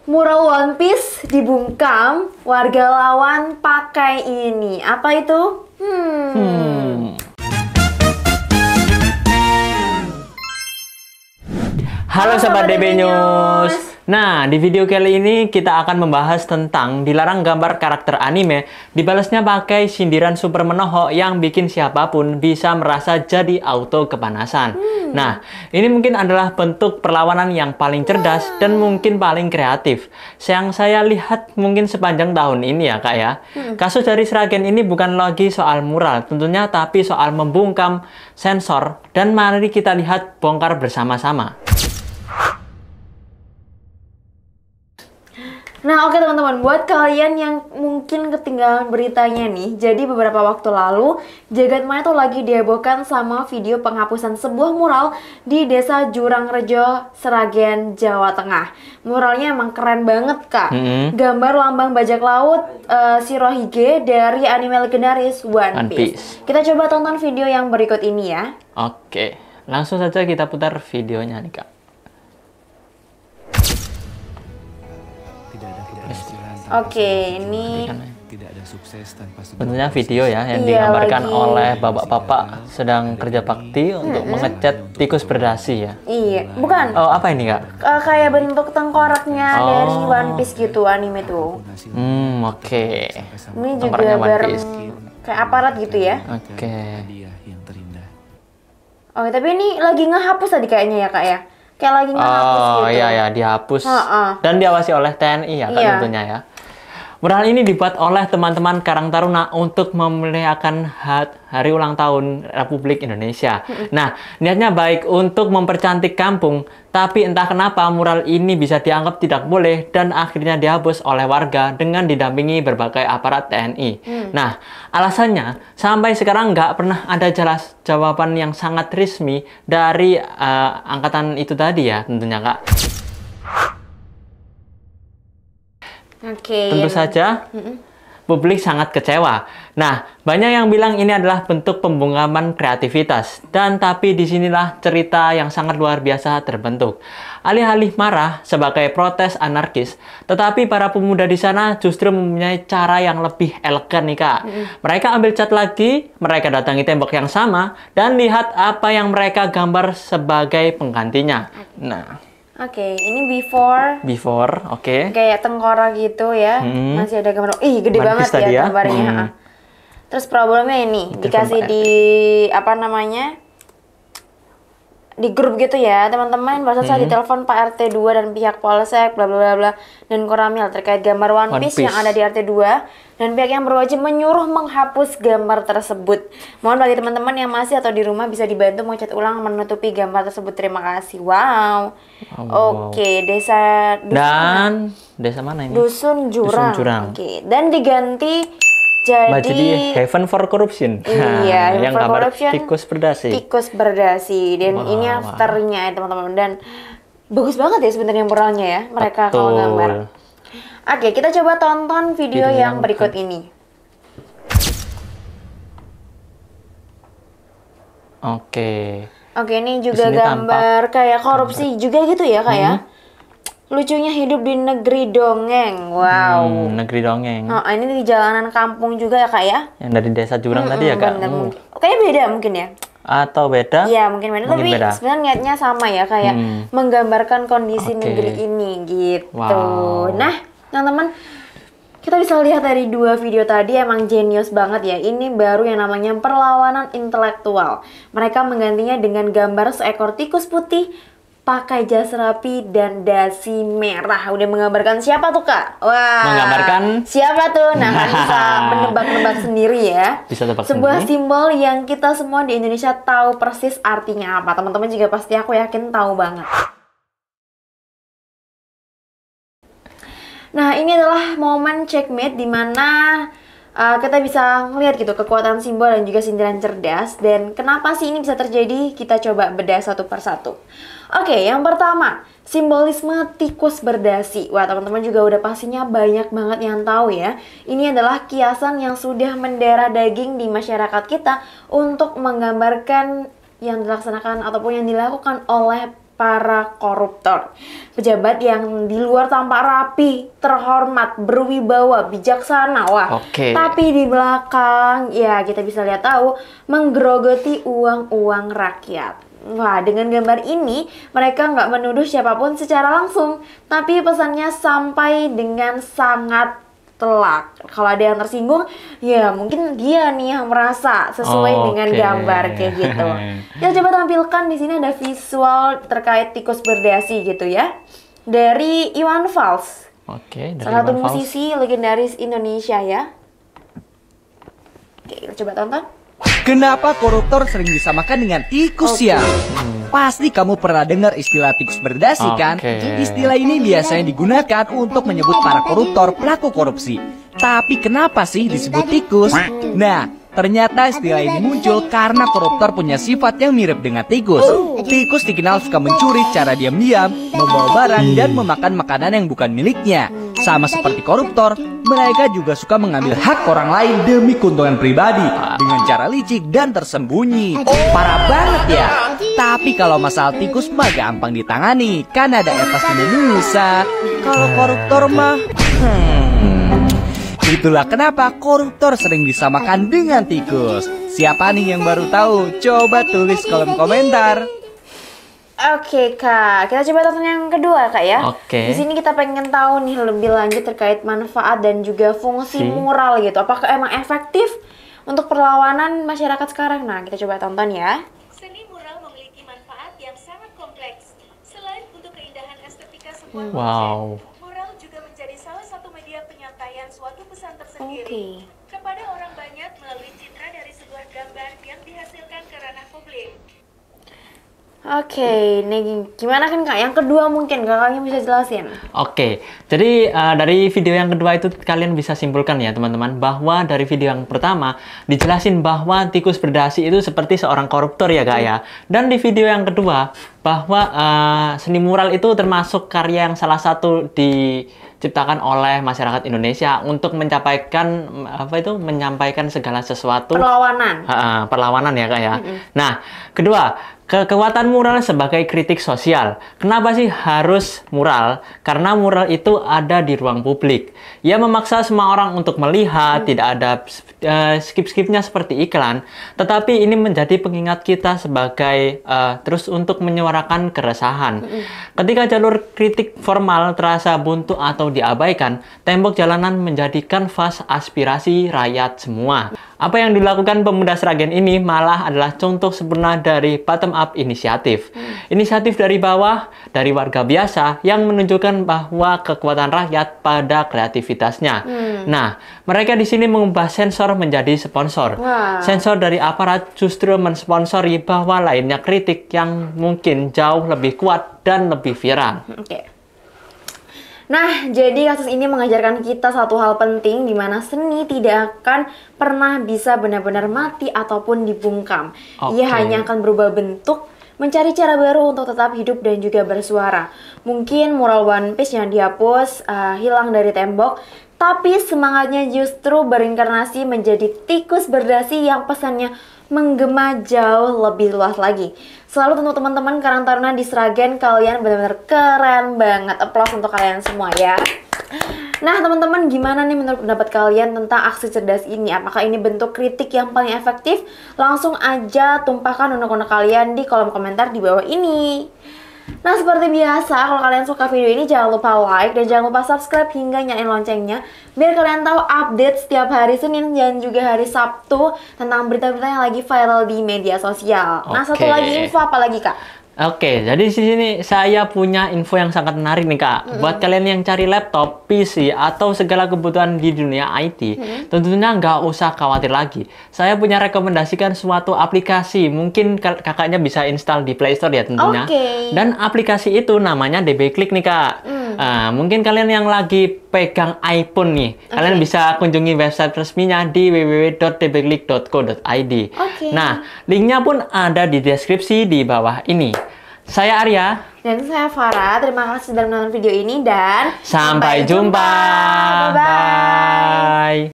Mural One Piece dibungkam, warga lawan pakai ini. Apa itu? Halo Sobat DB News. Nah, di video kali ini kita akan membahas tentang dilarang gambar karakter anime dibalasnya pakai sindiran super menohok yang bikin siapapun bisa merasa jadi auto kepanasan. Nah, ini mungkin adalah bentuk perlawanan yang paling cerdas dan mungkin paling kreatif yang saya lihat mungkin sepanjang tahun ini ya Kak ya. Kasus dari Sragen ini bukan lagi soal mural tentunya, tapi soal membungkam sensor, dan mari kita lihat bongkar bersama-sama. Nah, oke teman-teman, buat kalian yang mungkin ketinggalan beritanya nih, jadi beberapa waktu lalu Jagadmaya tuh lagi dihebohkan sama video penghapusan sebuah mural di Desa Jurangrejo, Sragen, Jawa Tengah. Muralnya emang keren banget, Kak. Gambar lambang bajak laut Shirohige dari anime legendaris One Piece. Kita coba tonton video yang berikut ini ya. Oke, langsung saja kita putar videonya nih Kak. Oke, ini tentunya video ya yang digambarkan oleh bapak-bapak sedang kerja bakti untuk mengecat tikus berdasi ya. Iya, bukan. Oh, apa ini Kak? Kayak bentuk tengkoraknya dari One Piece gitu anime tuh. Oke. Ini juga bareng kayak aparat gitu ya. Oke. Oh, tapi ini lagi ngehapus tadi kayaknya ya Kak ya. Kayak lagi ngehapus gitu. Oh iya ya, dihapus. Dan diawasi oleh TNI ya Kak tentunya ya. Mural ini dibuat oleh teman-teman Karang Taruna untuk memeriahkan hari ulang tahun Republik Indonesia. Nah, niatnya baik untuk mempercantik kampung, tapi entah kenapa mural ini bisa dianggap tidak boleh dan akhirnya dihapus oleh warga dengan didampingi berbagai aparat TNI. Nah, alasannya sampai sekarang nggak pernah ada jelas jawaban yang sangat resmi dari angkatan itu tadi ya tentunya Kak. Tentu saja publik sangat kecewa. Nah, banyak yang bilang ini adalah bentuk pembungkaman kreativitas, dan tapi disinilah cerita yang sangat luar biasa terbentuk. Alih-alih marah sebagai protes anarkis, tetapi para pemuda di sana justru mempunyai cara yang lebih elegan nih Kak. Mereka ambil cat lagi, mereka datangi tembok yang sama, dan lihat apa yang mereka gambar sebagai penggantinya. Nah. Oke, ini before, oke. Kayak tengkorak gitu ya. Masih ada gambar. Ih, gede banget ya gambarnya. Terus problemnya ini dikasih di apa namanya? Di grup gitu ya, teman-teman. Bahasa saya ditelepon Pak RT 2 dan pihak Polsek bla bla bla bla dan Koramil terkait gambar One Piece yang ada di RT 2 dan pihak yang berwajib menyuruh menghapus gambar tersebut. Mohon bagi teman-teman yang masih atau di rumah bisa dibantu mencat ulang menutupi gambar tersebut. Terima kasih. Wow. Oke, desa desa mana ini? Dusun Jurang. Oke, dan diganti jadi Heaven for Corruption. Iya, yang gambar tikus berdasi. Tikus berdasi, dan ini afternya ya teman-teman, dan bagus banget ya sebenarnya muralnya ya mereka kalau gambar. Oke, kita coba tonton video yang berikut ini. Oke, ini juga gambar kayak korupsi juga gitu ya Kak ya. Lucunya hidup di negeri dongeng. Wow. Negeri dongeng. Oh, ini di jalanan kampung juga ya Kak ya. Yang dari desa Jurang tadi ya Kak. Kayaknya beda mungkin ya. Atau beda? Iya mungkin beda. Tapi sebenarnya niatnya sama ya kayak menggambarkan kondisi negeri ini gitu. Nah teman-teman, kita bisa lihat dari dua video tadi emang jenius banget ya. Ini baru yang namanya perlawanan intelektual. Mereka menggantinya dengan gambar seekor tikus putih pakai jas rapi dan dasi merah. Udah menggambarkan siapa tuh Kak? Wah, menggambarkan siapa tuh? Nah, bisa menebak-nebak sendiri ya. Bisa tebak sebuah sendiri. Simbol yang kita semua di Indonesia tahu persis artinya apa. Teman-teman juga pasti aku yakin tahu banget. Nah, ini adalah momen checkmate di mana kita bisa ngelihat gitu kekuatan simbol dan juga sindiran cerdas. Dan kenapa sih ini bisa terjadi? Kita coba bedah satu persatu. Oke, yang pertama, simbolisme tikus berdasi. Wah, teman-teman juga udah pastinya banyak banget yang tahu ya. Ini adalah kiasan yang sudah mendarah daging di masyarakat kita untuk menggambarkan yang dilaksanakan ataupun yang dilakukan oleh para koruptor. Pejabat yang di luar tampak rapi, terhormat, berwibawa, bijaksana. Wah, tapi di belakang, ya kita bisa lihat tahu, menggerogoti uang-uang rakyat. Wah, dengan gambar ini, mereka nggak menuduh siapapun secara langsung, tapi pesannya sampai dengan sangat telak. Kalau ada yang tersinggung, ya mungkin dia nih yang merasa sesuai dengan gambar kayak gitu. Ya coba tampilkan di sini ada visual terkait tikus berdasi gitu ya, dari Iwan Fals. Salah satu musisi legendaris Indonesia ya. Oke, kita coba tonton. Kenapa koruptor sering disamakan dengan tikus ya? Pasti kamu pernah dengar istilah tikus berdasi kan? Istilah ini biasanya digunakan untuk menyebut para koruptor pelaku korupsi. Tapi kenapa sih disebut tikus? Nah, ternyata istilah ini muncul karena koruptor punya sifat yang mirip dengan tikus. Tikus dikenal suka mencuri secara diam-diam, membawa barang dan memakan makanan yang bukan miliknya. Sama seperti koruptor, mereka juga suka mengambil hak orang lain demi keuntungan pribadi dengan cara licik dan tersembunyi. Parah banget ya. Tapi kalau masalah tikus mah gampang ditangani, kan ada etos Indonesia. Kalau koruptor mah, itulah kenapa koruptor sering disamakan dengan tikus. Siapa nih yang baru tahu? Coba tulis kolom komentar. Oke Kak, kita coba tonton yang kedua Kak ya. Di sini kita pengen tahu nih lebih lanjut terkait manfaat dan juga fungsi mural gitu. Apakah emang efektif untuk perlawanan masyarakat sekarang? Nah, kita coba tonton ya. Seni mural memiliki manfaat yang sangat kompleks. Selain untuk keindahan estetika sebuah mural juga menjadi salah satu media penyampaian suatu pesan tersendiri kepada orang banyak melalui citra dari sebuah gambar yang dihasilkan ke ranah publik. Oke, nih gimana kan Kak? Yang kedua mungkin kakaknya bisa jelasin. Jadi dari video yang kedua itu kalian bisa simpulkan ya teman-teman, bahwa dari video yang pertama dijelasin bahwa tikus berdasi itu seperti seorang koruptor ya Kak ya. Dan di video yang kedua bahwa seni mural itu termasuk karya yang salah satu diciptakan oleh masyarakat Indonesia untuk menyampaikan segala sesuatu perlawanan ya Kak ya. Nah, kedua, kekuatan mural sebagai kritik sosial. Kenapa sih harus mural? Karena mural itu ada di ruang publik. Ia memaksa semua orang untuk melihat, tidak ada skip-skipnya seperti iklan. Tetapi ini menjadi pengingat kita sebagai terus untuk menyuarakan keresahan. Ketika jalur kritik formal terasa buntu atau diabaikan, tembok jalanan menjadi kanvas aspirasi rakyat semua. Apa yang dilakukan pemuda Sragen ini malah adalah contoh sempurna dari bottom-up inisiatif. Inisiatif dari bawah, dari warga biasa yang menunjukkan bahwa kekuatan rakyat pada kreativitasnya. Nah, mereka di sini mengubah sensor menjadi sponsor. Sensor dari aparat justru mensponsori bahwa lainnya kritik yang mungkin jauh lebih kuat dan lebih viral. Nah, jadi kasus ini mengajarkan kita satu hal penting, di mana seni tidak akan pernah bisa benar-benar mati ataupun dibungkam. Ia hanya akan berubah bentuk, mencari cara baru untuk tetap hidup dan juga bersuara. Mungkin mural One Piece yang dihapus, hilang dari tembok, tapi semangatnya justru berinkarnasi menjadi tikus berdasi yang pesannya menggema jauh lebih luas lagi. Selalu untuk teman-teman Karang Taruna di Sragen, kalian benar-benar keren banget. Applause untuk kalian semua ya. Nah teman-teman, gimana nih menurut pendapat kalian tentang aksi cerdas ini? Apakah ini bentuk kritik yang paling efektif? Langsung aja tumpahkan unek-unek kalian di kolom komentar di bawah ini. Nah seperti biasa, kalau kalian suka video ini jangan lupa like dan jangan lupa subscribe hingga nyalain loncengnya, biar kalian tahu update setiap hari Senin dan juga hari Sabtu tentang berita-berita yang lagi viral di media sosial. Nah satu lagi info apa lagi Kak? Jadi di sini saya punya info yang sangat menarik nih Kak. Buat kalian yang cari laptop, PC, atau segala kebutuhan di dunia IT, tentunya nggak usah khawatir lagi. Saya punya rekomendasikan suatu aplikasi, mungkin kakaknya bisa install di Play Store ya tentunya. Dan aplikasi itu namanya DB Click nih Kak. Mungkin kalian yang lagi pegang iPhone nih, kalian bisa kunjungi website resminya di www.dbclick.co.id. Nah, linknya pun ada di deskripsi di bawah ini. Saya Arya. Dan saya Farah. Terima kasih sudah menonton video ini dan sampai jumpa. Bye-bye.